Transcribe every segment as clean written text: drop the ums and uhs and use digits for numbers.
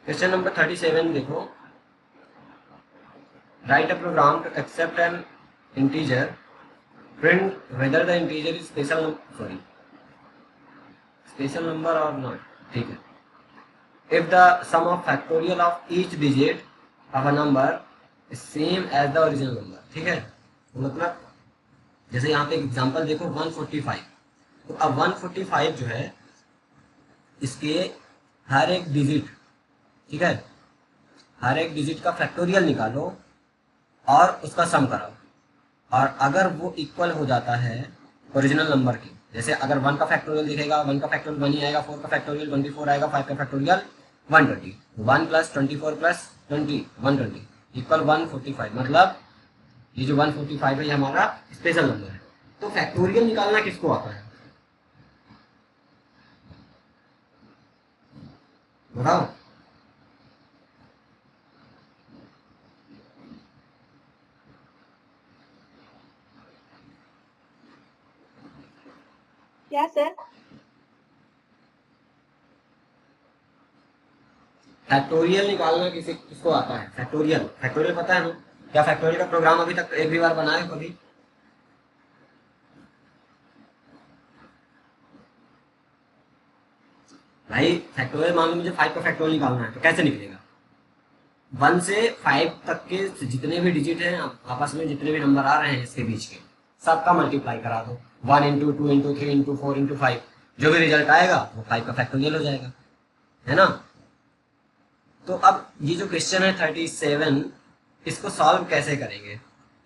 Question number 37 देखो, write a program to accept an integer, print whether the integer is special number और not. ठीक है, if the sum of factorial of each digit of a number is same as the original number। ठीक है, तो मतलब जैसे यहाँ पे एक एग्जांपल देखो 145, तो अब 145 जो है इसके हर एक डिजिट, ठीक है, हर एक डिजिट का फैक्टोरियल निकालो और उसका सम कराओ, और अगर वो इक्वल हो जाता है ओरिजिनल नंबर के, जैसे अगर 1 का फैक्टोरियल दिखेगा 1 का फैक्टोरियल 1 ही आएगा, 4 का फैक्टोरियल 24 आएगा, 5 का फैक्टोरियल 120, 1 प्लस 24 प्लस 20 120 इक्वल 145। मतलब ये जो 145 है ये हमारा स्पेशल नंबर है। तो फैक्टोरियल निकालना किसको आता है बताओ? क्या सर? फैक्टोरियल निकालना किसको आता है? फैक्टोरियल, फैक्टोरियल पता है ना? क्या फैक्टोरियल का प्रोग्राम अभी तक एक भी बार बनाए कभी? भाई फैक्टोरियल मान लो मुझे 5 का फैक्टोरियल निकालना है, तो कैसे निकलेगा? 1 से 5 तक के जितने भी डिजिट हैं आपस में, जितने भी नंबर आ रहे हैं इसके बीच के, सबका मल्टीप्लाई करा दो, 1 इंटू 2 इंटू 3 इंटू 4 इंटू 5, जो भी रिजल्ट आएगा वो 5 का फैक्टोरियल हो जाएगा, है ना? तो अब ये जो क्वेश्चन है 37, इसको सॉल्व कैसे करेंगे?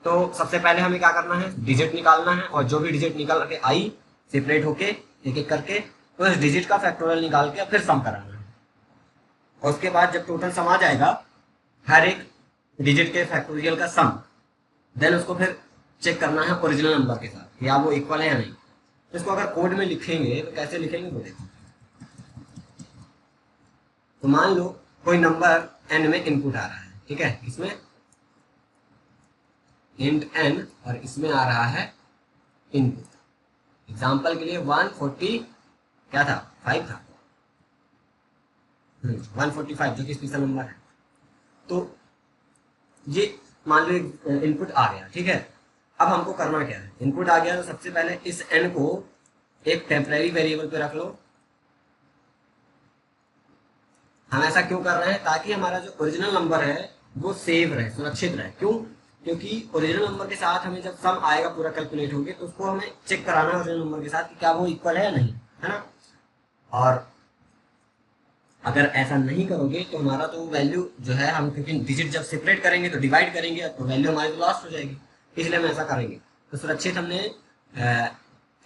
तो सबसे पहले हमें क्या करना है, डिजिट निकालना है, और जो भी डिजिट निकल के आई सेपरेट होके एक एक करके तो इस डिजिट का फैक्टोरियल निकाल के फिर सम कराना है। और उसके बाद जब टोटल सम आ जाएगा हर एक डिजिट के फैक्टोरियल का सम, देन उसको फिर चेक करना है ओरिजिनल नंबर के साथ कि वो इक्वल है या नहीं। तो इसको अगर कोड में लिखेंगे तो कैसे लिखेंगे वो देखो। तो मान लो कोई नंबर n में इनपुट आ रहा है, ठीक है, इसमें इंट n और इसमें आ रहा है इनपुट। एग्जाम्पल के लिए 140 क्या था, 5 था, 145 जो कि स्पेशल नंबर है। तो ये मान लो इनपुट आ गया, ठीक है। अब हमको करना क्या है, इनपुट आ गया तो सबसे पहले इस n को एक टेम्परेरी वेरिएबल पे रख लो। हम ऐसा क्यों कर रहे हैं, ताकि हमारा जो ओरिजिनल नंबर है वो सेव रहे, सुरक्षित रहे। क्यों? क्योंकि ओरिजिनल नंबर के साथ हमें जब सम आएगा पूरा कैलकुलेट होके तो उसको हमें चेक कराना है ओरिजिनल नंबर के साथ कि क्या वो इक्वल है या नहीं, है ना। और अगर ऐसा नहीं करोगे तो हमारा तो वैल्यू जो है, हम क्योंकि डिजिट जब सेपरेट करेंगे तो डिवाइड करेंगे तो वैल्यू हमारी तो लॉस्ट हो जाएगी, इसलिए हम ऐसा करेंगे। तो सुरक्षित हमने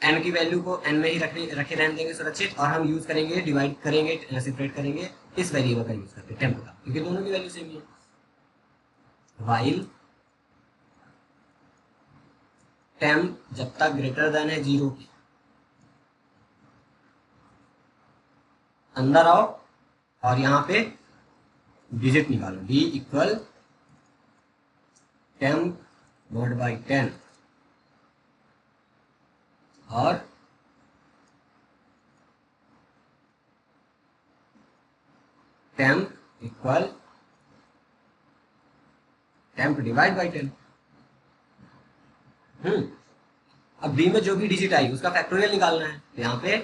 एन की वैल्यू को एन में ही रखे रहने देंगे सुरक्षित, और हम यूज करेंगे, डिवाइड करेंगे, सेपरेट करेंगे इस वेरिएबल का यूज करके, टेम्प का, क्योंकि दोनों की वैल्यू सेम है। वाइल टेम्प जब तक ग्रेटर देन है 0 की, अंदर आओ और यहाँ पे डिजिट निकालो, d equal temp divide by 10, और temp equal temp divide by 10। अब b में जो भी डिजिट आई उसका फैक्टोरियल निकालना है, तो यहाँ पे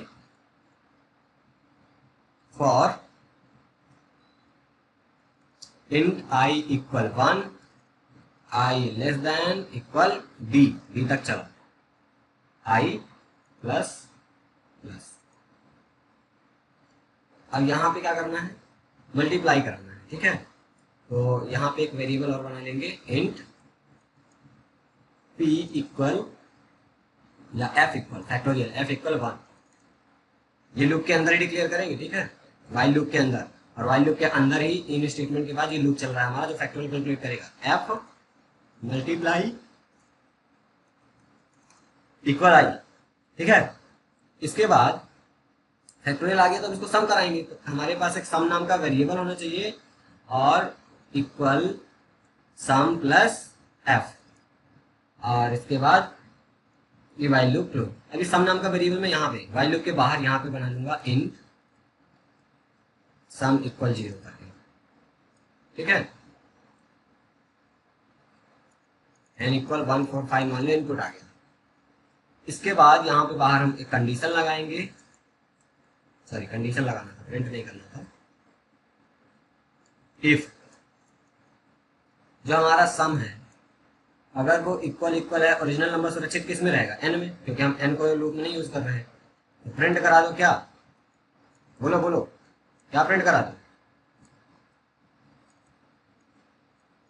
for int I equal 1, I less than equal d तक चला, I प्लस प्लस। अब यहाँ पे क्या करना है, मल्टीप्लाई करना है, ठीक है। तो यहाँ पे एक वेरिएबल और बना लेंगे, इंट p इक्वल या f equal factorial f equal 1। ये लूप के अंदर ही डिक्लेयर करेंगे, ठीक है, वाइल लूप के अंदर, और वाइल लूप के अंदर ही इन स्टेटमेंट के बाद ये लूप चल रहा है हमारा जो फैक्टोरियल कैलकुलेट करेगा, f मल्टीप्लाई इक्वल i, ठीक है। इसके बाद फैक्टोरियल आ गया तो इसको सम कराएंगे, तो हमारे पास एक सम नाम का वेरिएबल होना चाहिए, और इक्वल सम प्लस f, और इसके बाद ये वाइल लूप क्लोज। अभी सम नाम का वेरिएबल मैं यहाँ पे वाइल लूप के बाहर यहाँ पे बना लूंगा इंट सम इक्वल 0 करके, ठीक है, n इक्वल 145 मान लो इनपुट आ गया। इसके बाद यहाँ पे बाहर हम एक कंडीशन लगाएंगे, सॉरी कंडीशन लगाना था, प्रिंट नहीं करना था। इफ जो हमारा सम है अगर वो इक्वल इक्वल है, ओरिजिनल नंबर सुरक्षित किस में रहेगा, n में, क्योंकि हम n को लूप में नहीं यूज कर रहे हैं। तो प्रिंट करा दो क्या, बोलो बोलो क्या प्रिंट करा दो,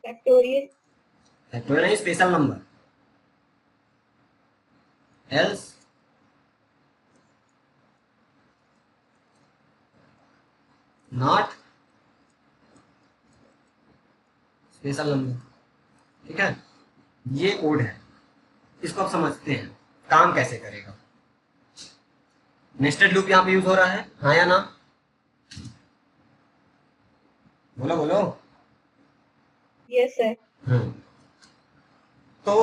फैक्टोरियल। फैक्टोरियल नहीं, special number, else not special number. ठीक है, ये कोड है, इसको आप समझते हैं काम कैसे करेगा। नेस्टेड लूप यहाँ पे यूज हो रहा है, हाँ या ना, बोलो बोलो। Yes sir. तो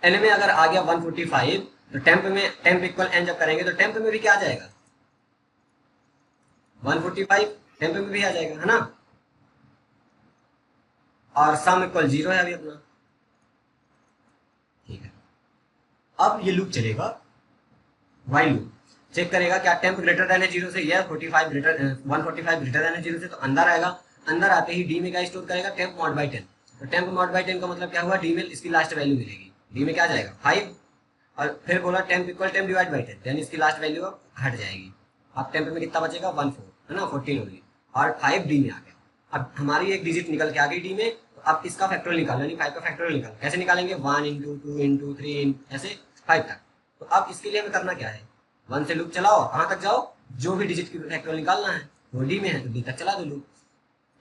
एन में अगर आ गया 145, तो टेम्प में टेम्प इक्वल एन जब करेंगे तो टेम्प में भी क्या आ जाएगा 145, टेम्प में भी आ जाएगा, है ना। और सम इक्वल 0 है अभी अपना। ठीक है, अब ये लूप चलेगा, वाइल लूप चेक करेगा क्या टेम्प ग्रेटर देन है 0 से, या 145 ग्रेटर देन है 0 से, तो अंदर आएगा। अंदर आते ही डी में क्या स्टोर करेगा, टेम्प मॉड बाई 10। तो टेम्प मॉड बाई 10 का मतलब क्या हुआ, डी में इसकी लास्ट वैल्यू मिलेगी, डी में क्या जाएगा 5, और फिर बोला temp equal temp divide by 10, यानी इसकी लास्ट वैल्यू अब हट जाएगी। अब टेम्प में कितना बचेगा 14, है ना, 14 होगी, और 5 डी में आ गया। अब हमारी एक डिजिट निकल के आ गई डी में, तो अब इसका फैक्टोरियल निकालो, यानी 5 का फैक्टोरियल निकालो। कैसे निकालेंगे, 1 इंटू 2 इंटू 3 ऐसे 5 तक। तो अब इसके लिए हमें करना क्या है, 1 से लूप चलाओ, कहाँ तक जाओ, जो भी डिजिट की फैक्टोरियल निकालना है वो डी में है तो डी तक चला दो लूप।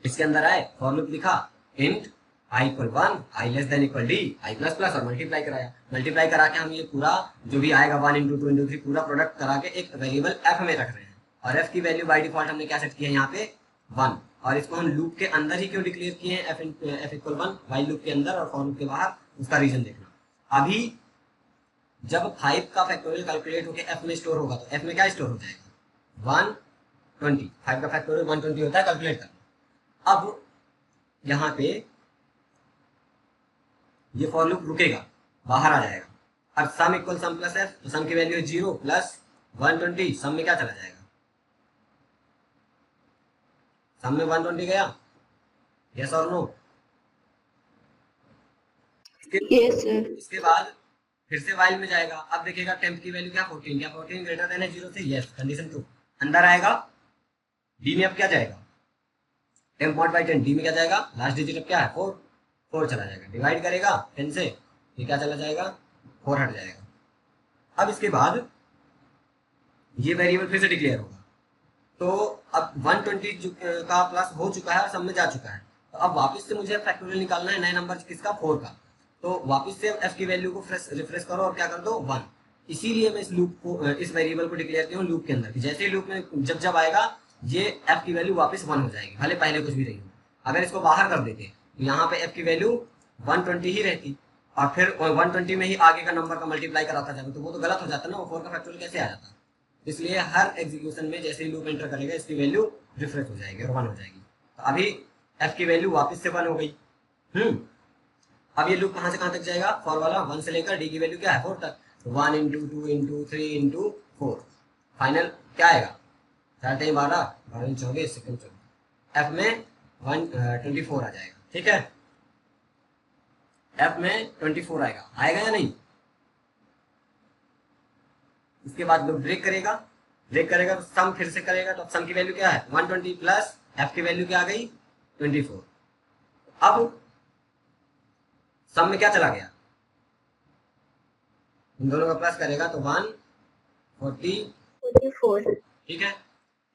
इसके अंदर आए फॉर लूप लिखा, int I equal 1, I less than equal D, I plus plus, और मल्टीप्लाई कराया। मल्टीप्लाई करा के हम ये पूरा जो भी आएगा 1 इंटू 2 इंटू 3 पूरा प्रोडक्ट करा के एक वेरिएबल एफ में रख रहे हैं, और एफ की वैल्यू बाई डिफॉल्ट हमने क्या सेट किया है यहाँ पे 1, और इसको हम लूप के अंदर ही क्यों डिक्लेयर किए हैं, एफ इक्वल 1 वाइल लूप के अंदर और फॉर लूप के बाहर, उसका रीजन देखना। अभी जब 5 का फैक्टोरियल कैलकुलेट होकर एफ में स्टोर होगा तो एफ में क्या स्टोर हो जाएगा 120, 5 का फैक्टोरियल 120 होता है, कैलकुलेट करना। अब यहाँ पे ये फॉर लूप रुकेगा, बाहर आ जाएगा। अब सम इक्वल सम प्लस एफ, तो सम की वैल्यू है 0 प्लस 120, सम में क्या चला जाएगा, सम में 120 गया, यस और नो। Yes sir. इसके बाद फिर से वाइल में जाएगा, अब देखेगा टेम्प की वैल्यू क्या 14, क्या 14 ग्रेटर देन है 0 से, यस, कंडीशन ट्रू। अंदर आएगा, डी में अब क्या जाएगा, टेम्प मॉड बाई 10, डी में क्या जाएगा, लास्ट डिजिट अब क्या है 4, 4 चला जाएगा, डिवाइड करेगा 10 से, ये क्या चला जाएगा 4 हट जाएगा। अब इसके बाद ये वेरिएबल फिर से डिक्लेयर होगा, तो अब 120 का प्लस हो चुका है और सब में जा चुका है, तो अब वापस से मुझे फैक्टोरियल निकालना है नए नंबर किसका 4 का। तो वापस से एफ की वैल्यू को रिफ्रेश करो और क्या कर दो 1। इसीलिए मैं इस लूप को इस वेरिएबल को डिक्लेयर किया हूँ लूप के अंदर, जैसे ही लूप में जब जब आएगा ये एफ की वैल्यू वापस 1 हो जाएगी, भले पहले कुछ भी रही हो। अगर इसको बाहर कर देते तो यहाँ पे एफ की वैल्यू 120 ही रहती, और फिर 120 में ही आगे का नंबर का मल्टीप्लाई कराता जाता, तो वो तो गलत हो जाता ना, वो 4 का फैक्टोरियल कैसे आ जाता। इसलिए हर एग्जीक्यूशन में जैसे ही लूप एंटर करेगा इसकी वैल्यू रिफ्रेश हो जाएगी और 1 हो जाएगी। तो अभी एफ की वैल्यू वापस से 1 हो गई। अब ये लूप कहाँ से कहाँ तक जाएगा, फॉर वाला 1 से लेकर डी की वैल्यू क्या है 4 तक, तो 1 इंटू 2 इंटू 3 इंटू 4, फाइनल क्या आएगा 4 12 12 24 सेकंड 24, एफ में 124 आ जाएगा। ठीक है, एफ में 24 आएगा, आएगा या नहीं। इसके बाद लूप ब्रेक करेगा, ब्रेक करेगा तो सम फिर से करेगा, तो सम की वैल्यू क्या है 120 प्लस एफ की वैल्यू क्या आ गई 24। अब सम में क्या चला गया, इन दोनों का प्लस करेगा तो 144। ठीक है,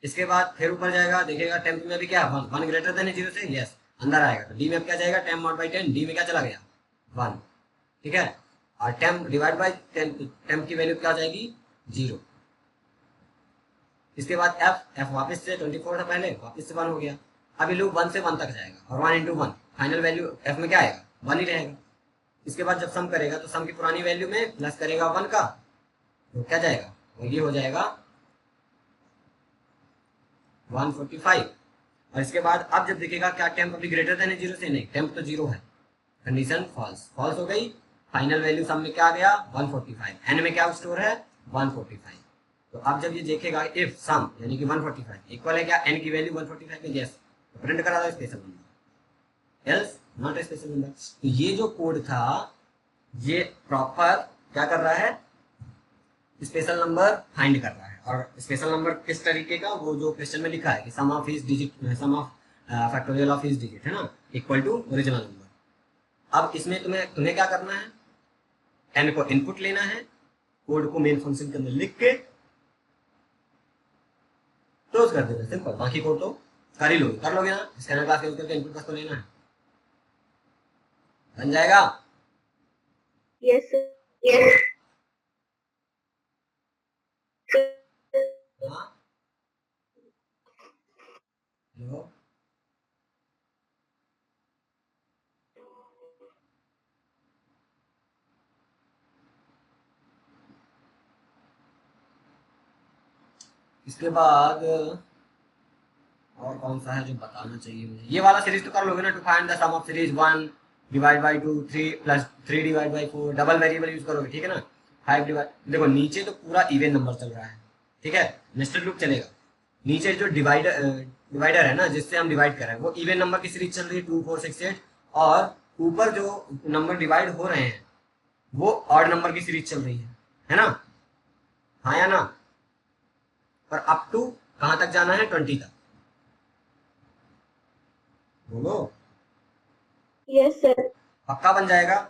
इसके बाद फिर ऊपर जाएगा, देखेगा टेम्प में भी क्या है 1 ग्रेटर देन 0 से, यस, अंदर आएगा तो डी में अब क्या जाएगा टेम्प मॉड बाई 10, डी में क्या चला गया 1। ठीक है, और टेम्प डिवाइड बाई टेम्प की वैल्यू क्या हो जाएगी 0। इसके बाद एफ वापस से 24 था पहले, वापस से 1 हो गया। अभी लूप 1 से 1 तक जाएगा और 1 इंटू 1, फाइनल वैल्यू एफ में क्या आएगा 1 ही रहेगा। इसके बाद जब सम करेगा तो सम की पुरानी वैल्यू में प्लस करेगा 1 का, तो क्या जाएगा, ये हो जाएगा 145, और इसके बाद अब जब देखेगा क्या टेम्प अभी ग्रेटर देन है 0 से, नहीं टेम्प तो 0 है, कंडीशन फॉल्स, फॉल्स हो गई। फाइनल वैल्यू सम में क्या आ गया 145, एन में क्या स्टोर है 145। तो अब जब ये देखेगा इफ सम यानी कि 145 इक्वल है क्या एन की वैल्यू 145 है, यस, तो प्रिंट करा दो special number, else not special number. तो ये जो कोड था ये प्रॉपर क्या कर रहा है, स्पेशल नंबर फाइंड कर रहा है। और स्पेशल नंबर किस तरीके का, वो जो क्वेश्चन में लिखा है कि sum of his digit, sum of factorial of his digit है ना, इक्वल टू ओरिजिनल नंबर। अब इसमें तुम्हें क्या करना है, एन को इनपुट लेना है, कोड को मेन फंक्शन के अंदर लिख के क्लोज कर देना, सिंपल। बाकी कोड तो कर ही लोगे, कर लोगे ना, स्कैनर क्लास यूज करके इनपुट बस को लेना है, बन जाएगा। यस सर, यस हाँ हेलो, इसके बाद और कौन सा है जो बताना चाहिए मुझे, ये वाला सीरीज तो कर लोगे ना, to find the sum of series 1 divide by 2 3 plus 3 divide by 4, double variable use करोगे, ठीक है ना। 5 डिवाइड, देखो नीचे तो पूरा इवन नंबर चल रहा है, ठीक है, नेस्टेड लूप चलेगा। नीचे जो डिवाइडर है ना जिससे हम डिवाइड कर रहे हैं वो इवन नंबर की सीरीज चल रही है 2 4 6 8, और ऊपर जो नंबर डिवाइड हो रहे हैं वो ऑड नंबर की सीरीज चल रही है ना, हाँ या ना। पर अप टू कहां तक जाना है 20 तक, बोलो यस सर, पक्का बन जाएगा।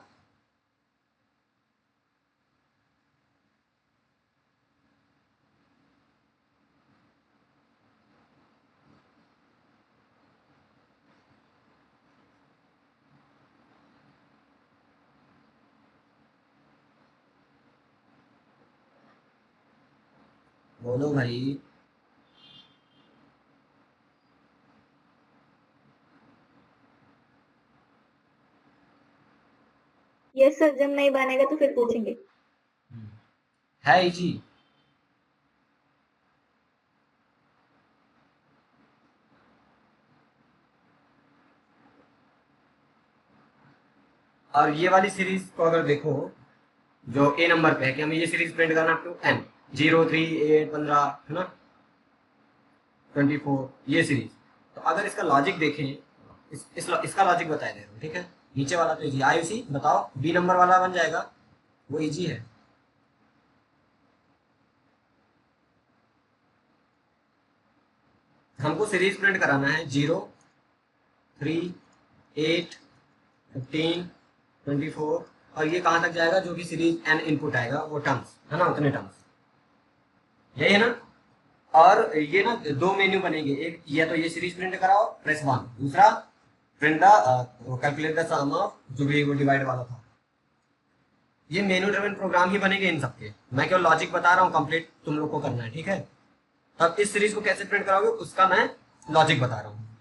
बोलो भाई, यस सर, जब नहीं बनेगा तो फिर पूछेंगे। है इजी। और ये वाली सीरीज को अगर देखो जो ए नंबर पे है कि हमें ये सीरीज प्रिंट करना अप टू एन, 0 3 8 15 है ना 24, ये सीरीज। तो अगर इसका लॉजिक देखें, इसका लॉजिक बताया दे रहा हूँ, ठीक है। नीचे वाला तो इजी, आयुसी बताओ, बी नंबर वाला बन जाएगा, वो इजी है। हमको सीरीज प्रिंट कराना है 0 3 8 15 24, और ये कहां तक जाएगा, जो भी सीरीज एन इनपुट आएगा वो टर्म्स है ना, उतने टर्म्स, यही है ना। और ये ना दो मेन्यू बनेंगे, एक या तो ये सीरीज प्रिंट कराओ प्रेस 1, दूसरा print the calculate the sum of जो भी वो डिवाइड वाला था। ये मेन्यू ड्रिवन प्रोग्राम ही बनेंगे इन सबके, मैं केवल लॉजिक बता रहा हूँ, कंप्लीट तुम लोग को करना है, ठीक है। अब इस सीरीज को कैसे प्रिंट कराओगे उसका मैं लॉजिक बता रहा हूँ।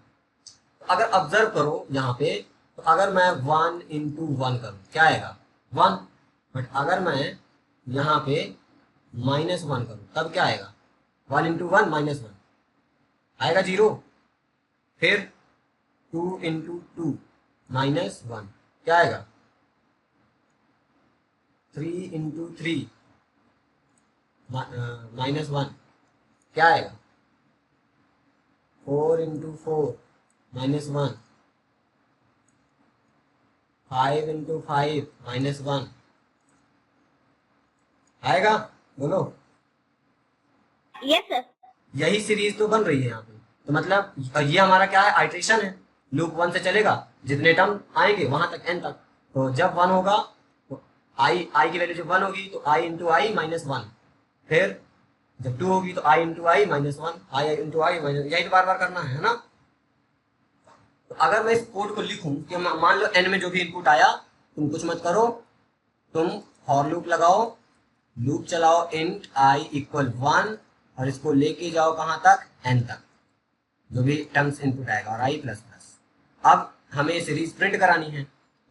अगर ऑब्जर्व करो यहाँ पे, तो अगर मैं 1 इंटू 1 करूँ क्या आएगा 1, बट अगर मैं यहाँ पे -1 करूँ तब क्या आएगा 1 इंटू 1 -1 आएगा 0। फिर 2 इंटू 2 -1 क्या आएगा 3 इंटू 3 -1 क्या आएगा 4 इंटू 4 -1, 5 इंटू 5 -1 आएगा, बोलो। यस सर, यही सीरीज तो बन रही है यहाँ पे, तो मतलब ये हमारा क्या है आइट्रेशन है, लूप 1 से चलेगा, जितने टर्म आएंगे वहां तक n तक। तो जब 1 होगा तो आई की वैल्यू जब 1 होगी तो i इंटू आई -1, फिर जब 2 होगी तो i into I -1, I into I minus, यही तो बार बार करना है ना। तो अगर मैं इस कोड को लिखूं कि मान लो n में जो भी इनपुट आया, तुम कुछ मत करो, तुम फॉर लूप लगाओ, लूप चलाओ इंट i इक्वल 1, और इसको लेके जाओ कहां तक n तक, जो भी टर्म्स इनपुट आएगा, और i प्लस प्लस। अब हमें सीरीज प्रिंट करानी है,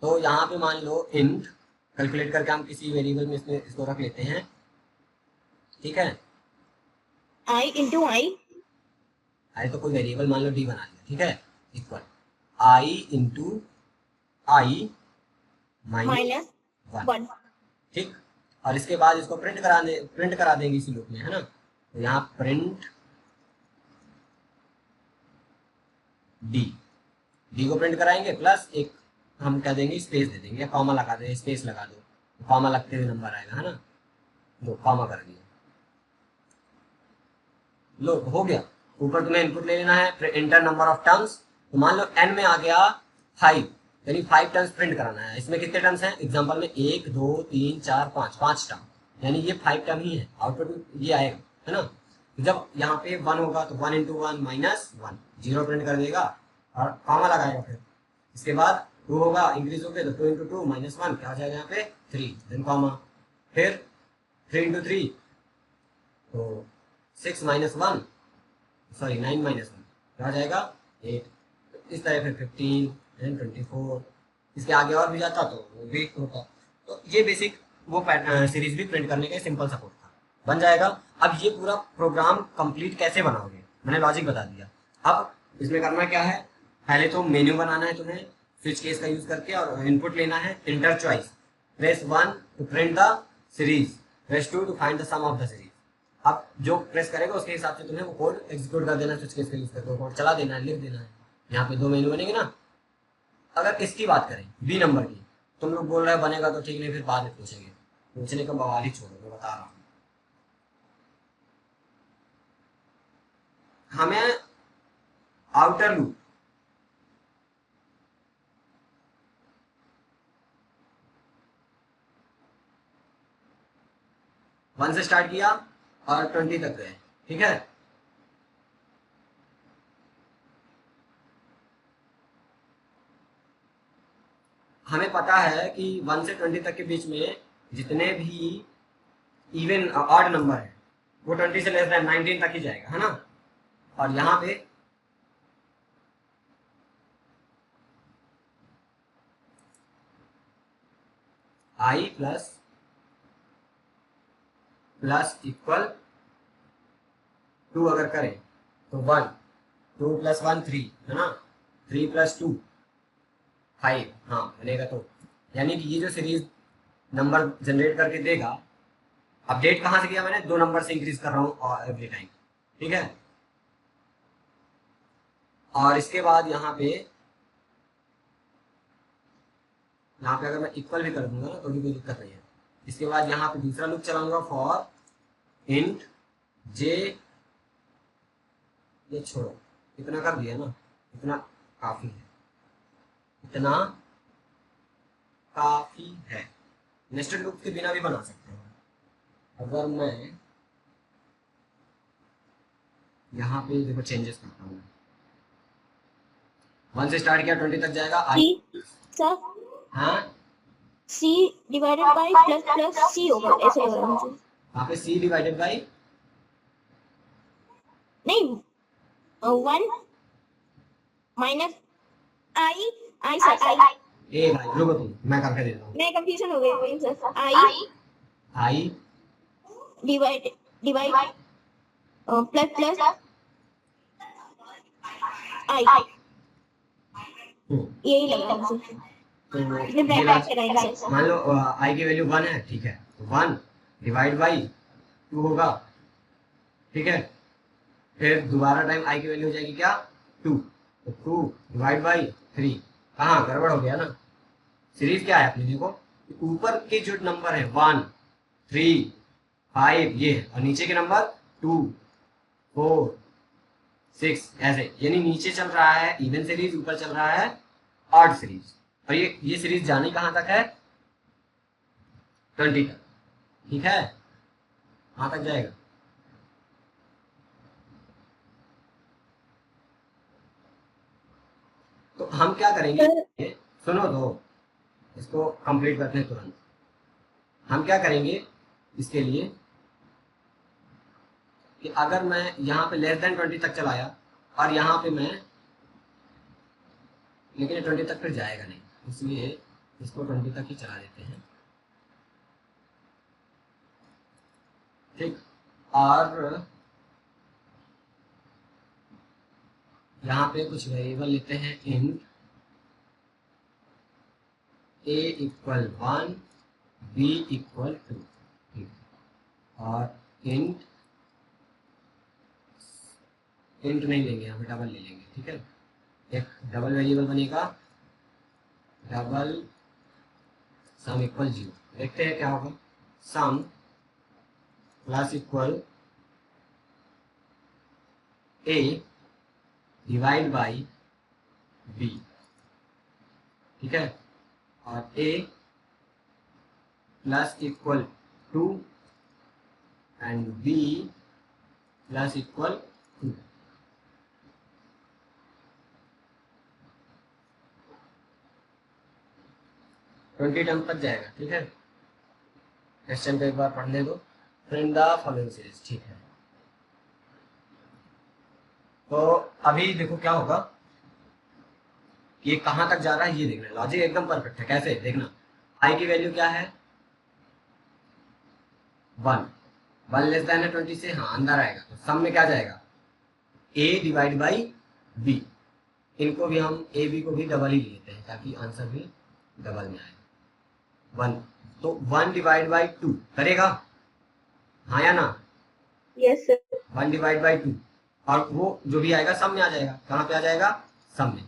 तो यहाँ पे मान लो इंट कैलकुलेट करके हम किसी वेरिएबल में इसको रख लेते हैं, ठीक है। आई इंटू आई, तो कोई वेरिएबल मान लो d बना लिया, ठीक है, इक्वल आई इंटू आई माइनस माइनस 1, 1। ठीक। और इसके बाद इसको प्रिंट करा देंगे इसी लूप में, है ना। तो यहाँ प्रिंट डी को प्रिंट कराएंगे, प्लस एक हम कह देंगे स्पेस दे देंगे, कॉमा लगा देंगे, स्पेस लगा दो, तो कॉमा लगते हुए नंबर आएगा, है ना। लो कॉमा कर दिया, लो हो गया। ऊपर तुम्हें इनपुट ले लेना है, इंटर नंबर ऑफ टर्म्स। तो मान लो एन में आ गया 5, यानी 5 टर्म्स प्रिंट कराना है। इसमें कितने टर्म्स हैं एग्जांपल में, 1 2 3 4 5, 5 टर्म, यानी ये 5 टर्म ही है, आउटपुट ये आएगा, है ना। जब यहाँ पे 1 होगा तो 1 इंटू 1 माइनस 1, 0 प्रिंट कर देगा और कॉमा लगाएगा। फिर इसके बाद 2 होगा, इंक्रीज हो गया तो 2 इंटू 2 माइनस 1, क्या आ जाएगा यहाँ पे 3, देन कॉमा। फिर 3 इंटू 3 तो 6 माइनस 1, सॉरी 9 माइनस 1, क्या आ जाएगा 8। इस तरह फिर 15 देन 24, इसके आगे और भी जाता तो वो भी होता। तो ये बेसिक वो सीरीज भी प्रिंट करने का सिंपल सपोर्ट था, बन जाएगा। अब ये पूरा प्रोग्राम कंप्लीट कैसे बनाओगे, मैंने लॉजिक बता दिया। अब इसमें करना क्या है, पहले तो मेन्यू बनाना है तुम्हें स्विच केस का यूज करके, और इनपुट लेना है enter choice, press 1 to print the series, press 2 to find the sum of the series. अब जो प्रेस करेगा उसके हिसाब से तुम्हें वो कोड एग्जीक्यूट कर देना है, स्विच केस का यूज करके वो कोड चला देना है, लिख देना है। यहाँ पे 2 मेन्यू बनेंगे ना। अगर इसकी बात करें बी नंबर की, तुम लोग बोल रहे हो बनेगा तो ठीक, नहीं फिर बाद में पूछेंगे, पूछने का बवाल ही छोड़ो, मैं बता रहा हूँ। हमें आउटर लूप, वन से स्टार्ट किया और 20 तक गए, ठीक है। हमें पता है कि 1 से 20 तक के बीच में जितने भी इवन ऑड नंबर है वो 20 से लेस देन 19 तक ही जाएगा, है ना। और यहाँ पे आई प्लस प्लस इक्वल 2 अगर करें तो 1, 2 प्लस 1 3, है ना, 3 प्लस 2 5, हाँ बनेगा। तो यानी कि ये जो सीरीज नंबर जनरेट करके देगा, अपडेट कहाँ से किया मैंने, 2 नंबर से इंक्रीज कर रहा हूँ एवरी टाइम, ठीक है। और इसके बाद यहाँ पे अगर मैं इक्वल भी कर दूंगा ना तो भी कोई दिक्कत नहीं है। इसके बाद यहाँ पे दूसरा लूप चलाऊंगा फॉर इंट जे, ये छोड़ो, इतना कर दिया ना, इतना काफी है, इतना काफी है। नेस्टेड लूप के बिना भी बना सकते हैं। अगर मैं यहाँ पे देखो चेंजेस करता हूँ, 1 से स्टार्ट किया 20 तक जाएगा सी आई, सर, हाँ C divided by plus plus C होगा, ऐसे लग रहा है मुझे। यहाँ पे सी डिवाइडेड बाई, नहीं, 1 minus I, I sir I, ए भाई रुको तुम, मैं करके देता हूँ। मैं कंफ्यूजन हो गई सर। I I divide divide plus plus I, यही लग रहा है मुझे। तो इसने ये ब्रैकेट लगाएंगे सर। मान लो आई की वैल्यू 1 है, ठीक है, तो 1 डिवाइड बाई 2 होगा, ठीक है। फिर दोबारा टाइम आई की वैल्यू हो जाएगी क्या 2, तो 2 डिवाइड बाई 3, कहाँ गड़बड़ हो गया ना। सीरीज क्या है अपनी, देखो ऊपर के जो नंबर है 1 3 5 ये है, और नीचे के नंबर 2 4 6 ऐसे, यानी नीचे चल रहा है इवन सीरीज, ऊपर चल रहा है ऑड सीरीज। और ये सीरीज जानी कहाँ तक है 20 तक, ठीक है, वहां तक जाएगा। तो हम क्या करेंगे, सुनो तो, इसको कंप्लीट करते हैं तुरंत। हम क्या करेंगे इसके लिए कि अगर मैं यहाँ पे लेस देन 20 तक चलाया और यहाँ पे मैं, लेकिन 20 तक फिर जाएगा नहीं, इसलिए इसको 20 तक ही चला देते हैं, ठीक। और यहाँ पे कुछ वेरिएबल लेते हैं, int a equal 1 b equal 2, और इंट नहीं लेंगे, यहाँ पे डबल ले लेंगे, ठीक है। एक डबल वेरिएबल बनेगा, डबल सम इक्वल 0। देखते हैं क्या होगा। Sum plus equal a divide by b, ठीक है, और a plus equal 2 and b plus equal 2। Twenty term तक जाएगा, ठीक है। क्वेश्चन को एक बार पढ़ने दो। प्रिंट द फॉलोइंग सीरीज, ठीक है। तो अभी देखो क्या होगा, ये कहां तक जा रहा है ये देखना। लॉजिक एकदम परफेक्ट है। कैसे देखना, आई की वैल्यू क्या है 1, 1 लेस देन है 20 से, हाँ अंदर आएगा। तो सम में क्या जाएगा, a डिवाइड बाई b। इनको भी हम a b को भी डबल ही लेते हैं ताकि आंसर भी डबल में आए। 1 तो 1 डिवाइड बाई 2 करेगा, हाँ या ना। Yes sir. 1 डिवाइड बाई 2, और वो जो भी आएगा सम में आ जाएगा। कहाँ पे आ जाएगा, सम में,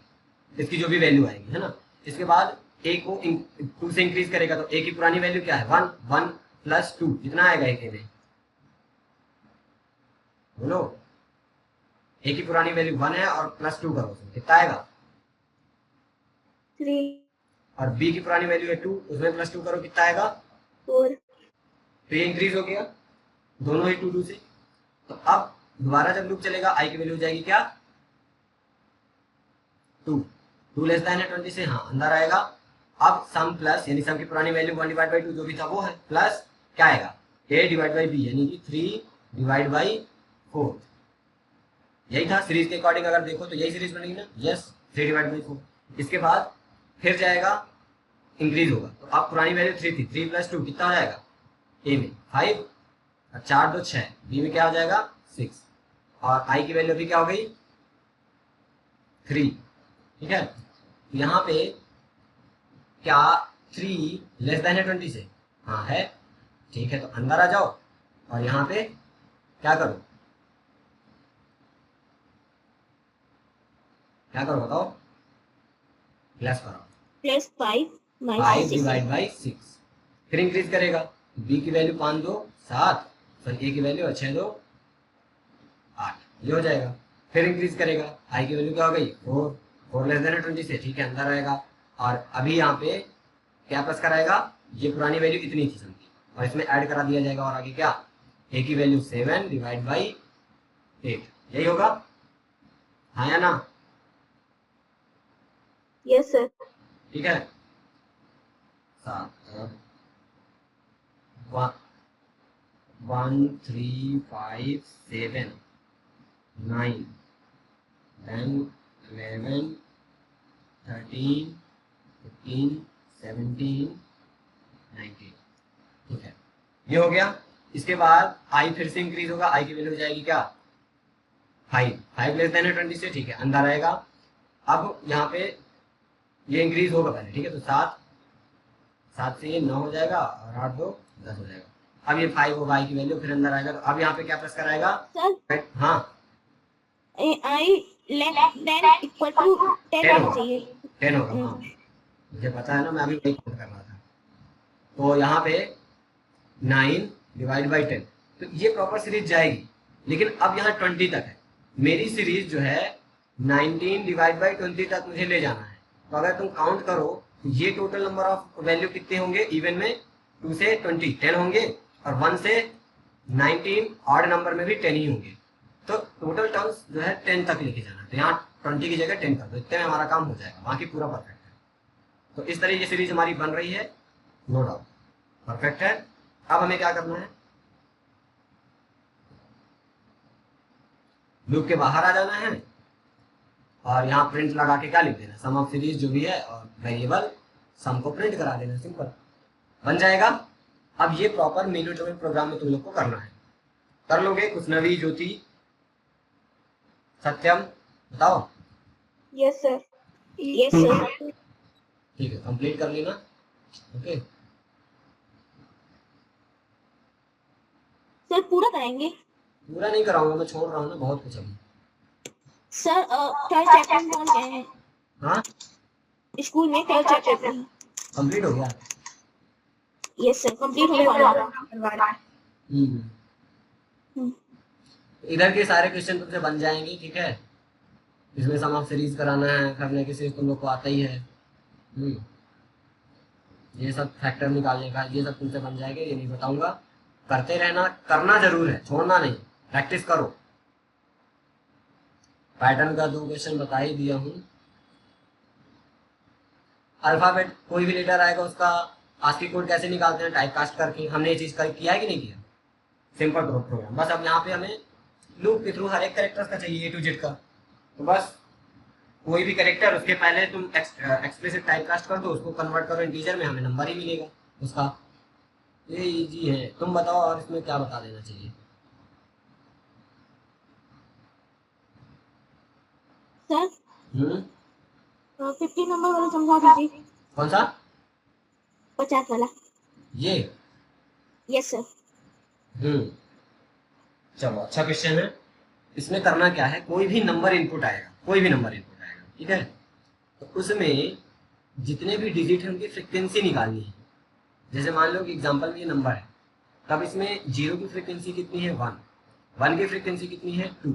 इसकी जो भी वैल्यू आएगी, है ना। इसके बाद a को 2 से इंक्रीज करेगा, तो a की पुरानी वैल्यू क्या है 1, 1 प्लस 2 कितना आएगा a में, बोलो। a की पुरानी वैल्यू 1 है और प्लस 2 करो, उसमें कितना आएगा 3, और b की पुरानी वैल्यू है 2, उसमें प्लस 2 करो कितना आएगा 4। तो ये इंक्रीज हो गया दोनों ही 2 2 से। तो अब दोबारा जब लूप चलेगा आई की वैल्यू हो जाएगी क्या 2, 2 लेस देन है 20 से, हाँ अंदर आएगा। अब सम प्लस यानी सम की पुरानी वैल्यू 1 डिवाइड बाई 2 जो भी था वो है, प्लस क्या आएगा a डिवाइड बाई b यानी कि 3 डिवाइड बाई 4। यही था सीरीज के अकॉर्डिंग, अगर देखो तो यही सीरीज बनेगी ना, यस 3 डिवाइड बाई 4। इसके बाद फिर जाएगा इंक्रीज होगा, तो अब पुरानी वैल्यू 3 थी, 3 प्लस 2 कितना हो जाएगा a में 5, और 4 2 6, b में क्या हो जाएगा 6, और i की वैल्यू अभी क्या हो गई 3, ठीक है। यहाँ पे क्या 3 लेस देन है 20 से, हाँ है, ठीक है। तो अंदर आ जाओ और यहाँ पे क्या करो, क्या करो बताओ, प्लस करो, प्लस 5 5 माइनस 6। डिवाइड बाई 6, फिर इंक्रीज करेगा, b की वैल्यू 5 2 7, सॉरी a की वैल्यू 6 2 8, ये हो जाएगा। फिर इंक्रीज करेगा, i की वैल्यू क्या हो गई 4, 4 लेस देन है 20 से, ठीक है अंदर आएगा। और अभी यहाँ पे क्या प्लस कराएगा, ये पुरानी वैल्यू इतनी थी समझी, और इसमें ऐड करा दिया जाएगा, और आगे क्या a की वैल्यू 7 डिवाइड बाई 8, यही होगा, हाँ या ना। Yes sir. ठीक है, 7 1 3 5 7 9 10 11 13 15 17 19, ठीक है ये हो गया। इसके बाद आई फिर से इंक्रीज होगा, आई की वैल्यू हो जाएगी क्या 5, 5 लेस देन है 20 से, ठीक है अंदर आएगा। अब यहाँ पे ये इंक्रीज होगा पहले, ठीक है, तो 7 से ये 9 हो जाएगा, और 8 2 10 हो जाएगा। अब ये 5 होगा आई की वैल्यू, फिर अंदर आएगा, तो अब यहाँ पे क्या प्लस कराएगा सर हाँ आई लेस देन इक्वल टू 10 होना चाहिए। 10 होगा, हाँ मुझे पता है ना, मैं अभी वही कर रहा था। तो यहाँ पे 9 डिवाइड बाई 10, तो ये प्रॉपर सीरीज जाएगी, लेकिन अब यहाँ 20 तक है। मेरी सीरीज जो है 19 डिवाइड बाई 20 तक मुझे ले जाना है। तो अगर तुम काउंट करो तो ये टोटल नंबर ऑफ वैल्यू कितने होंगे इवन में, 2 से 20 10 होंगे, और 1 से 19 ऑड नंबर में भी 10 ही होंगे। तो टोटल टर्म्स जो है 10 तक लेके जाना है। तो यहाँ 20 की जगह 10 कर दो, इतने में हमारा काम हो जाएगा, बाकी पूरा परफेक्ट है। तो इस तरह ये सीरीज हमारी बन रही है, नो डाउट परफेक्ट है। अब हमें क्या करना है, लूप के बाहर आ जाना है, और यहाँ प्रिंट लगा के क्या लिख देना, सम ऑफ सीरीज जो भी है, और वेरिएबल सम को प्रिंट करा देना, सिंपल बन जाएगा। अब ये प्रॉपर मेनू डोमेन प्रोग्राम में तुम लोग को करना है, कर लोगे। कुछ नवी ज्योति सत्यम बताओ यस सर। Yes sir. ठीक है, कंप्लीट कर लेना। ओके सर पूरा कराएंगे? पूरा नहीं कराऊंगा, मैं छोड़ रहा हूँ ना, बहुत कुछ अभी। सर थर्ड चैप्टर में कौन गए हैं हाँ स्कूल में? थर्ड चैप्टर में? कंप्लीट हो गया। यस सर, कंप्लीट होने वाला है। हम्म हम्म, इधर के सारे क्वेश्चन तुमसे बन जाएंगे, ठीक है। इसमें सम ऑफ सीरीज कराना है, करने की सीरीज तुम लोग को आता ही है। ये सब फैक्टर निकालने का, ये सब तुमसे बन जाएंगे, ये नहीं बताऊंगा। करते रहना, करना जरूर है, छोड़ना नहीं, प्रैक्टिस करो। पैटर्न का 2 क्वेश्चन बता ही दिया हूँ। अल्फाबेट कोई भी लेटर आएगा उसका आस्की कोड कैसे निकालते हैं, टाइप कास्ट करके। हमने ये चीज किया है कि नहीं किया? Simple program. बस अब यहाँ पे हमें लूप के थ्रू हर एक कैरेक्टर्स का चाहिए, A to Z का। तो बस कोई भी कैरेक्टर, उसके पहले तुम एक्सप्लिसिट टाइप कास्ट कर दो, उसको कन्वर्ट करो इंटीजर में, हमें नंबर ही मिलेगा उसका। ये इजी है। तुम बताओ और इसमें क्या बता देना चाहिए? सर 50 नंबर वाला समझा दीजिए। कौन सा? 50 वाला। ये यस सर। चलो अच्छा क्वेश्चन है। इसमें करना क्या है, कोई भी नंबर इनपुट आएगा, कोई भी नंबर इनपुट आएगा, ठीक है। तो उसमें जितने भी डिजिट है उनकी फ्रिक्वेंसी निकालनी है। जैसे मान लो कि एग्जांपल में ये नंबर है, तब इसमें 0 की फ्रिक्वेंसी कितनी है? 1। 1 की फ्रिक्वेंसी कितनी है? 2।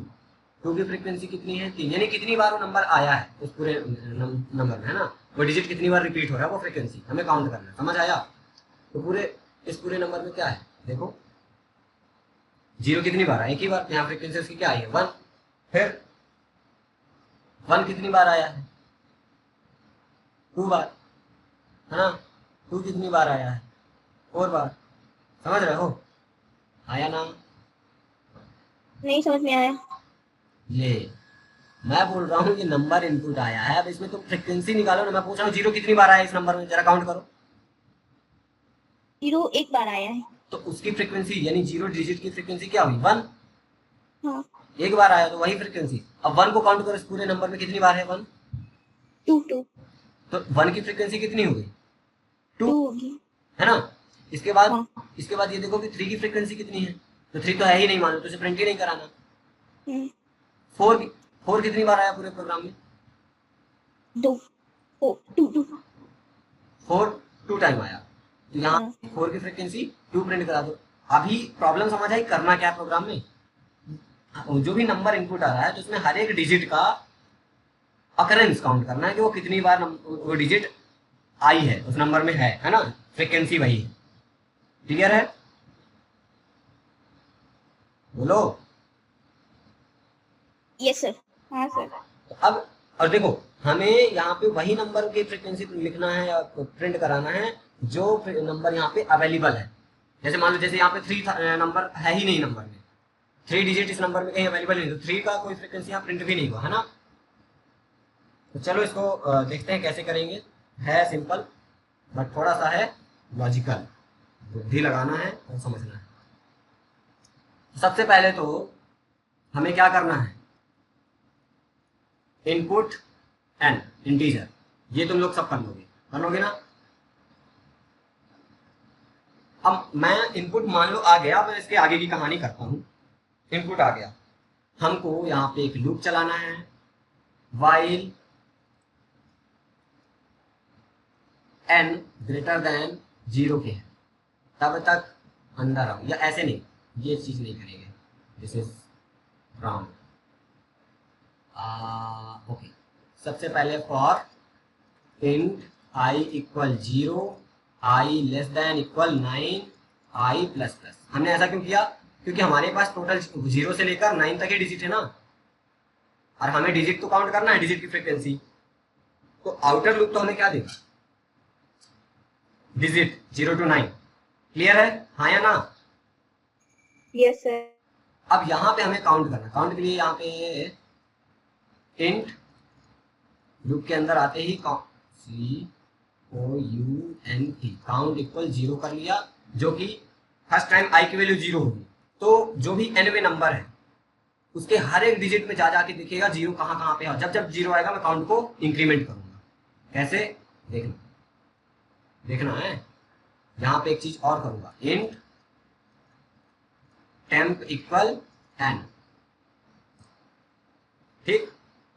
2 की फ्रिक्वेंसी कितनी है? 3। यानी कितनी बार वो नंबर आया है उस पूरे नंबर में, है ना। वो डिजिट कितनी बार रिपीट हो रहा है, वो फ्रिक्वेंसी हमें काउंट करना है। समझ आया? तो पूरे इस पूरे नंबर में क्या है देखो, 0 कितनी बार आया? एक ही बार। यहाँ फ्रिक्वेंसी उसकी क्या आई है? 1। फिर 1 कितनी बार आया है? 2 बार, है ना। 2 कितनी बार आया है? 4 बार। समझ रहे हो? आया ना? नहीं समझ में आया। ले, मैं बोल रहा हूँ ये नंबर इनपुट आया है, अब इसमें तुम फ्रिक्वेंसी निकालो ना। मैं पूछ रहा हूँ 0 कितनी बार आया है इस नंबर में, जरा काउंट करो। 0 एक बार आया है। तो उसकी फ्रिक्वेंसी यानी 0 डिजिट की फ्रिक्वेंसी क्या हुई? 1। हाँ। एक बार आया तो वही फ्रिक्वेंसी। अब 1 को काउंट करो, इस पूरे नंबर में कितनी बार है 1? 2 2 तो 1 की फ्रिक्वेंसी कितनी हो गई? 2, 2 होगी। है ना। इसके बाद हाँ। इसके बाद ये देखो कि 3 की फ्रिक्वेंसी कितनी है। तो 3 तो है ही नहीं, मान लो, तो इसे प्रिंट ही नहीं कराना। 4 कितनी बार आया पूरे प्रोग्राम में? 2 2 2 4 2 टाइम आया। तो यहाँ हाँ। 4 की फ्रिक्वेंसी 2 प्रिंट करा दो। अभी प्रॉब्लम समझ आई, करना क्या है प्रोग्राम में। जो भी नंबर इनपुट आ रहा है तो उसमें हर एक डिजिट का अकरेंस काउंट करना है कि वो कितनी बार वो डिजिट आई है उस नंबर में, है ना। फ्रिक्वेंसी वही है। क्लियर है? बोलो। Yes sir. हाँ सर। अब और देखो, हमें यहाँ पे वही नंबर की फ्रिक्वेंसी लिखना है या प्रिंट कराना है जो नंबर यहाँ पे अवेलेबल है। जैसे मान लो, जैसे यहाँ पे 3 नंबर है ही नहीं नंबर में, 3 डिजिट इस नंबर में कहीं अवेलेबल नहीं, तो 3 का कोई फ्रिक्वेंसी यहाँ प्रिंट भी नहीं हुआ, है ना। तो चलो इसको देखते हैं कैसे करेंगे। है सिंपल, बट थोड़ा सा है लॉजिकल, बुद्धि लगाना है और समझना है। सबसे पहले तो हमें क्या करना है, इनपुट एन इंटीजर, ये तुम लोग सब कर लोगे ना। अब मैं इनपुट मान लो आ गया, मैं इसके आगे की कहानी करता हूं। इनपुट आ गया, हमको यहाँ पे एक लूप चलाना है, वाइल n ग्रेटर देन 0 के है, तब तक अंदर आओ। या ऐसे नहीं, ये चीज नहीं करेंगे, दिस इज रॉन्ग। ओके, सबसे पहले for int i equal 0, i less than equal 9, i plus plus. हमने ऐसा क्यों किया? क्योंकि हमारे पास टोटल 0 से लेकर 9 तक ही डिजिट है ना, और हमें डिजिट तो काउंट करना है, डिजिट की फ्रिक्वेंसी। तो आउटर लूप तो हमें क्या देगा? Digit 0 to 9। क्लियर है? हाँ या ना? Yes sir. अब यहाँ पे हमें काउंट करना, काउंट के लिए यहाँ पे इंट लूप के अंदर आते ही काउंट इक्वल 0 कर लिया, जो कि फर्स्ट टाइम i की वैल्यू 0 होगी। तो जो भी nवे नंबर है उसके हर एक डिजिट में जा जाके देखेगा जीरो कहाँ कहाँ पे है। जब जब जीरो आएगा मैं काउंट को इंक्रीमेंट करूंगा। कैसे, देखना देखना है। यहाँ पे एक चीज और करूंगा, इंट टेम्प इक्वल एन, ठीक,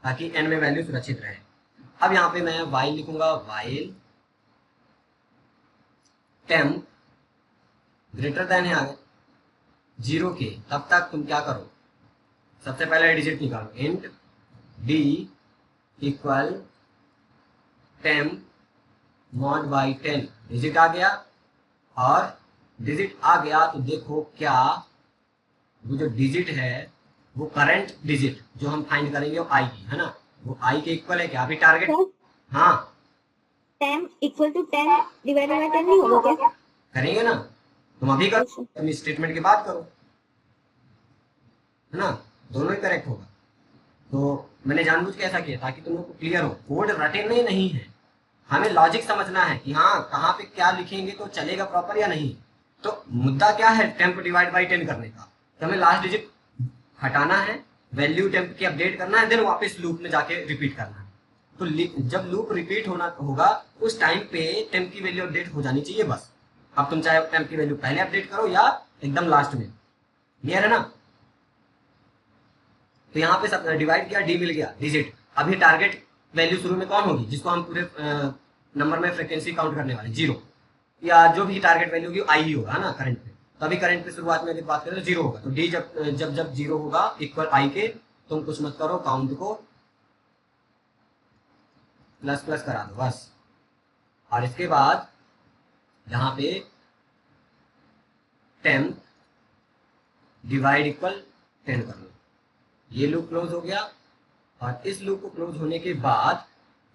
ताकि एन में वैल्यू सुरक्षित रहे। अब यहाँ पे मैं वाइल लिखूंगा, वाइल टेम्प ग्रेटर देन है आगे जीरो के, तब तक तुम क्या करो, सबसे पहले डिजिट निकालो, int D equal temp mod by 10। Digit आ गया, और डिजिट आ गया तो देखो क्या वो जो डिजिट है वो करंट डिजिट जो हम फाइंड करेंगे वो आई की है ना, वो आई के इक्वल है क्या अभी टारगेट। सर हाँ 10 इक्वल टू 10 डिवाइडेड बाय 10 नहीं होगा क्या? करेंगे ना, तुम अभी करो, अच्छा। तुम इस स्टेटमेंट के बाद करो, है ना, दोनों ही करेक्ट होगा। तो मैंने जानबूझ के ऐसा किया ताकि तुम लोग को क्लियर हो, कोड रटने नहीं है, हमें लॉजिक समझना है कि हाँ कहाँ पे क्या लिखेंगे तो चलेगा प्रॉपर या नहीं। तो मुद्दा क्या है टेम्प डिवाइड बाई 10 करने का, तो हमें लास्ट डिजिट हटाना है, वैल्यू टेम्प की अपडेट करना है, देन वापस लूप में जाके रिपीट करना है। तो जब लूप रिपीट होना होगा उस टाइम पे टेम्प की वैल्यू अपडेट हो जानी चाहिए बस। अब तुम चाहे टेम्प की वैल्यू पहले अपडेट करो या एकदम लास्ट में, क्लियर है ना। तो यहाँ पे सब डिवाइड किया, डी मिल गया डिजिट। अभी टारगेट वैल्यू शुरू में कौन होगी जिसको हम पूरे नंबर में फ्रिक्वेंसी काउंट करने वाले, जीरो, या जो भी टारगेट वैल्यू होगी आई ही होगा ना करंट पे। तभी करंट पे शुरुआत में अगर बात करें तो जीरो होगा, तो डी जब जब जब जीरो होगा इक्वल आई के, तुम कुछ मत करो, काउंट को प्लस प्लस करा दो बस। और इसके बाद यहाँ पे टेम्प डिवाइड इक्वल 10 कर लो, ये लूप क्लोज हो गया। और इस लूप को क्लोज होने के बाद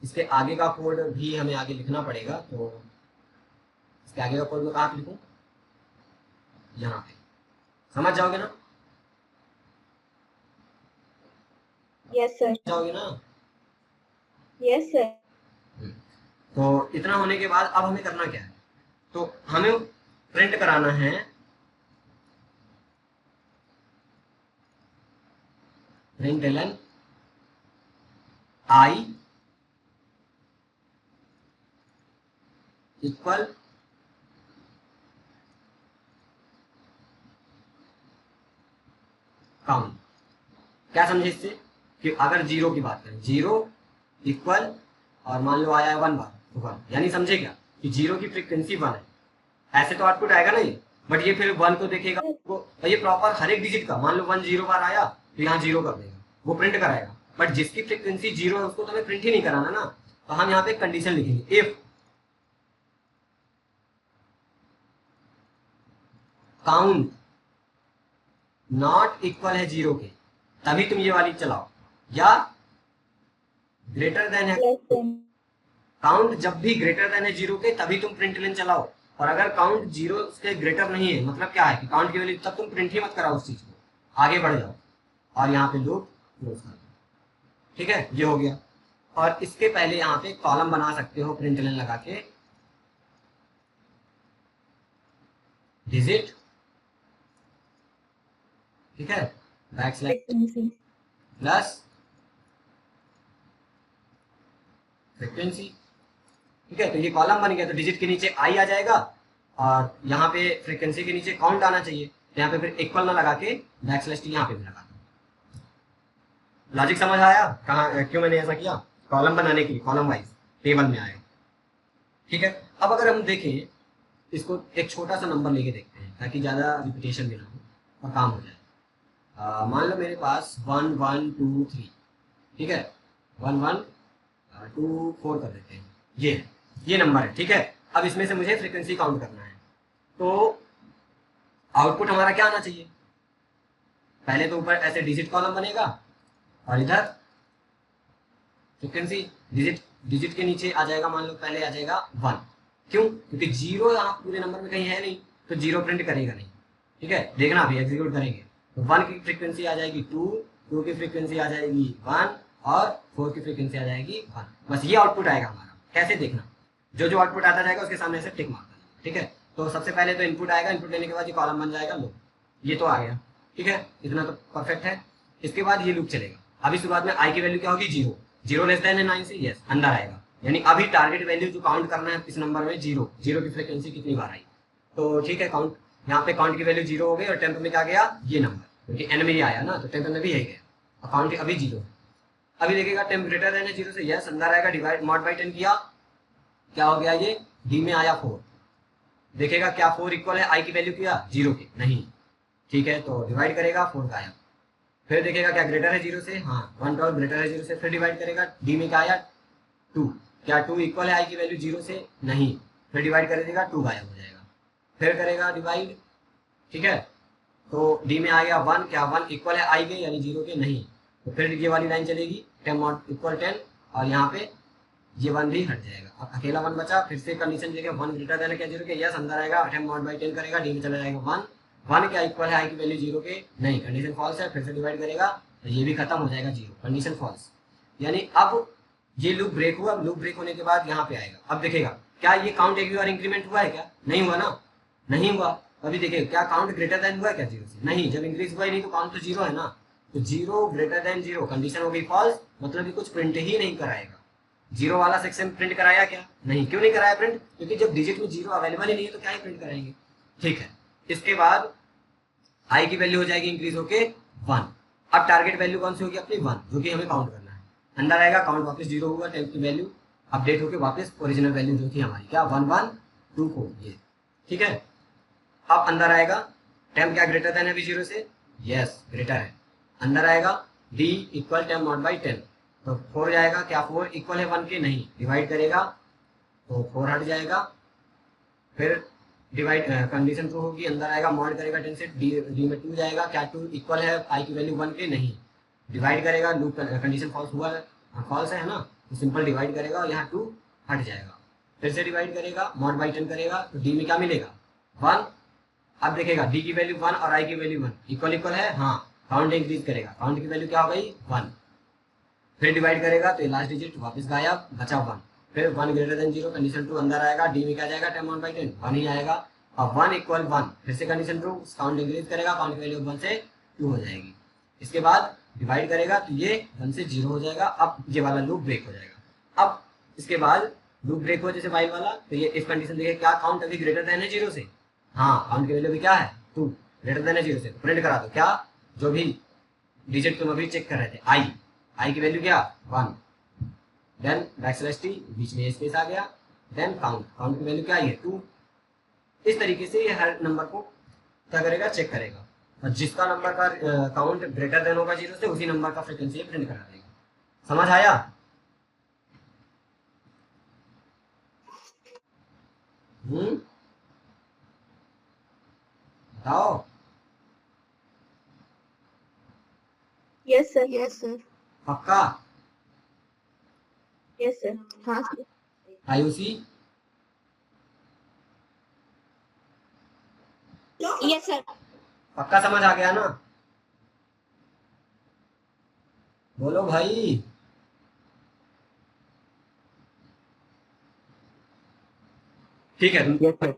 इसके आगे का कोड भी हमें आगे लिखना पड़ेगा, तो इसके आगे का कोड मैं कहाँ पे लिखूं, यहाँ पे, समझ जाओगे ना, यस सर। जाओगे ना। Yes sir. तो इतना होने के बाद अब हमें करना क्या है, तो हमें प्रिंट कराना है print Elon I equal count. क्या समझे इससे कि अगर जीरो की बात करें, जीरो इक्वल और मान लो आया है 1 बार तो 1, यानी समझे क्या कि जीरो की फ्रीक्वेंसी 1 है, ऐसे तो आउटपुट आएगा नहीं, बट ये फिर 1 को देखेगा वो, तो ये प्रॉपर हर एक डिजिट का, मान लो 1 0 बार आया तो यहाँ जीरो कर देगा, वो प्रिंट कराएगा। बट जिसकी फ्रीक्वेंसी जीरो है उसको तो हमें प्रिंट ही नहीं कराना ना, तो हम यहाँ पे कंडीशन लिखेंगे, इफ काउंट नॉट इक्वल है जीरो के, तभी तुम ये वाली चलाओ, या ग्रेटर देन है, लेस देन। काउंट जब भी ग्रेटर देन है जीरो के तभी तुम प्रिंट लेन चलाओ। और अगर काउंट जीरो से ग्रेटर नहीं है, मतलब क्या है कि काउंट की वैल्यू, तब तुम प्रिंट ही मत कराओ उस चीज को, आगे बढ़ जाओ और यहाँ पे लूप क्लोज कर दो। ठीक है, ये हो गया। और इसके पहले यहाँ पे कॉलम बना सकते हो प्रिंट लाइन लगा के, डिजिट, ठीक है, बैकस्लैश प्लस फ्रीक्वेंसी। ठीक है, तो ये कॉलम बन गया, तो डिजिट के नीचे आई आ जाएगा और यहाँ पे फ्रीक्वेंसी के नीचे काउंट आना चाहिए, तो यहाँ पे फिर इक्वल ना लगा के बैकस्लैश टी यहाँ पे भी लगा दो। लॉजिक समझ आया कहाँ क्यों मैंने ऐसा किया, कॉलम बनाने के लिए, कॉलम वाइज टेबल में आए। ठीक है, अब अगर हम देखें इसको, एक छोटा सा नंबर लेके देखते हैं ताकि ज़्यादा रिपीटेशन भी ना हो और काम हो जाए। मान लो मेरे पास 1 1 2 3, ठीक है, 1 1 2 4 कर देते हैं, ये नंबर है। ठीक है, अब इसमें से मुझे फ्रीक्वेंसी काउंट करना है, तो आउटपुट हमारा क्या आना चाहिए, पहले तो ऊपर ऐसे डिजिट कॉलम बनेगा और इधर फ्रीक्वेंसी, डिजिट के नीचे आ जाएगा, मान लो पहले आ जाएगा 1, क्यों, क्योंकि जीरो यहाँ पूरे नंबर में कहीं है नहीं, तो जीरो प्रिंट करेगा नहीं। ठीक है, देखना अभी एग्जीक्यूट करेंगे, तो 1 की फ्रीक्वेंसी आ जाएगी 2, 2 की फ्रीक्वेंसी आ जाएगी 1 और 4 की फ्रीक्वेंसी आ जाएगी 1, बस ये आउटपुट आएगा हमारा। कैसे देखना, जो आउटपुट आता जाएगा उसके सामने से टिक मार देना। ठीक है, तो सबसे पहले तो इनपुट आएगा, इनपुट लेने के बाद ये कॉलम बन जाएगा लो, ये तो आ गया। ठीक है, इतना तो परफेक्ट है। इसके बाद ये लूप चलेगा। अभी शुरुआत में आई की वैल्यू क्या होगी 0, 0 लेस देन है 9 से, यस अंदर आएगा। यानी अभी टारगेट वैल्यू जो काउंट करना है इस नंबर में 0, 0 की फ्रिक्वेंसी कितनी बार आई। तो ठीक है, काउंट यहाँ पे काउंट की वैल्यू 0 हो गई और टेम्प में क्या गया ये नंबर, क्योंकि एन में ही आया ना, तो टेम्प में भी यही गया। काउंट अभी 0 है। अभी देखिएगा टेम्प ग्रेटर देन है 0 से, यस अंदर आएगा। डिवाइड मॉड बाई 10 किया, क्या हो गया ये डी में आया 4। देखेगा क्या 4 इक्वल है आई की वैल्यू किया 0 के, नहीं। ठीक है, तो डिवाइड करेगा 4 का आया। फिर देखेगा क्या ग्रेटर है 0 से, हाँ 1 ग्रेटर है 0 से, फिर डिवाइड करेगा डी में क्या आया 2। क्या 2 इक्वल है आई की वैल्यू 0 से, नहीं। फिर डिवाइड कर देगा 2 गायब हो जाएगा। फिर करेगा डिवाइड, ठीक है, तो डी में आ गया 1। क्या 1 इक्वल है आई के यानी 0 के, नहीं। तो फिर ये वाली लाइन चलेगी 10 मॉड इक्वल 10 और यहाँ पे ये 1 भी हट जाएगा। अब अकेला 1 बचा। फिर से कंडीशन देगा 1 ग्रेटर देन है क्या 0 के, यस अंदर आएगा। 10 मॉड बाई 10 करेगा, डी में चला जाएगा 1। 1 क्या इक्वल है आई की वैल्यू 0 के, नहीं, कंडीशन फॉल्स है। फिर से डिवाइड करेगा तो ये भी खत्म हो जाएगा 0, कंडीशन फॉल्स। यानी अब ये लूप ब्रेक हुआ। लूप ब्रेक होने के बाद यहाँ पे आएगा। अब देखेगा क्या ये काउंट एक भी बार इंक्रीमेंट हुआ है क्या, नहीं हुआ ना, नहीं हुआ। अभी देखिए क्या काउंट ग्रेटर देन हुआ है क्या 0 से, नहीं। जब इंक्रीज हुआ ही नहीं तो काउंट तो 0 है ना, तो 0 ग्रेटर देन 0 कंडीशन हो गई फॉल्स, मतलब कि कुछ प्रिंट ही नहीं कराएगा। 0 वाला सेक्शन प्रिंट कराया क्या, नहीं। क्यों नहीं कराया प्रिंट, क्योंकि जब डिजिट में 0 अवेलेबल ही नहीं है तो क्या ही प्रिंट कराएंगे। ठीक है, इसके बाद आई की वैल्यू हो जाएगी इंक्रीज होके 1। अब टारगेट वैल्यू कौन सी होगी अपनी 1, जो कि हमें काउंट करना है। अंदर आएगा, काउंट वापस 0 हुआ, टेम्प की वैल्यू अपडेट होकर वापस ओरिजिनल वैल्यू जो थी हमारी क्या 1124 ये। ठीक है, अब अंदर आएगा टेम्प क्या ग्रेटर देन है अभी 0 से, यस ग्रेटर है। अंदर आएगा डी इक्वल 10 मॉड बाई 10, तो 4 जाएगा। क्या 4 इक्वल है 1 के, नहीं। डिवाइड करेगा तो 4 हट जाएगा। फिर डिवाइड कंडीशन ट्रू होगी, अंदर आएगा मॉड करेगा 10 से, डी में 2 जाएगा। क्या 2 इक्वल है आई की वैल्यू 1 के, नहीं। डिवाइड करेगा, लूप कंडीशन फॉल्स हुआ है, फॉल्स है ना, तो सिंपल डिवाइड करेगा और यहाँ 2 हट जाएगा। फिर से डिवाइड करेगा, मॉड बाई 10 करेगा तो डी में क्या मिलेगा 1। अब देखेगा डी की वैल्यू 1 और आई की वैल्यू 1 इक्वल इक्वल है, हाँ। काउंट इंक्रीज करेगा, काउंट की वैल्यू क्या हो गई 1। फिर डिवाइड करेगा तो लास्ट डिजिट वापस गायब, बचा 1। फिर 1 ग्रेटर देन 0 कंडीशन ट्रू, अंदर आएगा डी में क्या जाएगा 10 मॉड बाई 10 1 ही आएगा। अब 1 इक्वल 1, फिर से कंडीशन ट्रू, काउंट इंक्रीज करेगा, काउंट की वैल्यू 1 से 2 हो जाएगी। इसके बाद डिवाइड करेगा तो ये 1 से 0 हो जाएगा। अब ये वाला लूप ब्रेक हो जाएगा। अब इसके बाद लूप ब्रेक हो जैसे वाइल वाला, तो ये इस कंडीशन देखिए क्या काउंट अभी ग्रेटर देन है 0 से, हाँ काउंट की वैल्यू भी क्या है 2, ग्रेटर देन है 0 से, प्रिंट करा दो क्या जो भी डिजिट तुम अभी चेक कर रहे थे, आई की वैल्यू क्या 1। देन बैकस्लैश टी, बीच में स्पेस आ गया। देन काउंट, काउंट की वैल्यू क्या है 2। इस तरीके से ये हर नंबर को क्या करेगा चेक करेगा, और जिसका नंबर का काउंट ग्रेटर देन होगा 0 से उसी नंबर का फ्रीक्वेंसी प्रिंट करा देगा। समझ आया? बताओ। यस सर, यस सर, पक्का? यस सर, हाँ सर, आयुषी? यस सर, पक्का समझ आ गया ना? बोलो भाई। ठीक है, यस सर।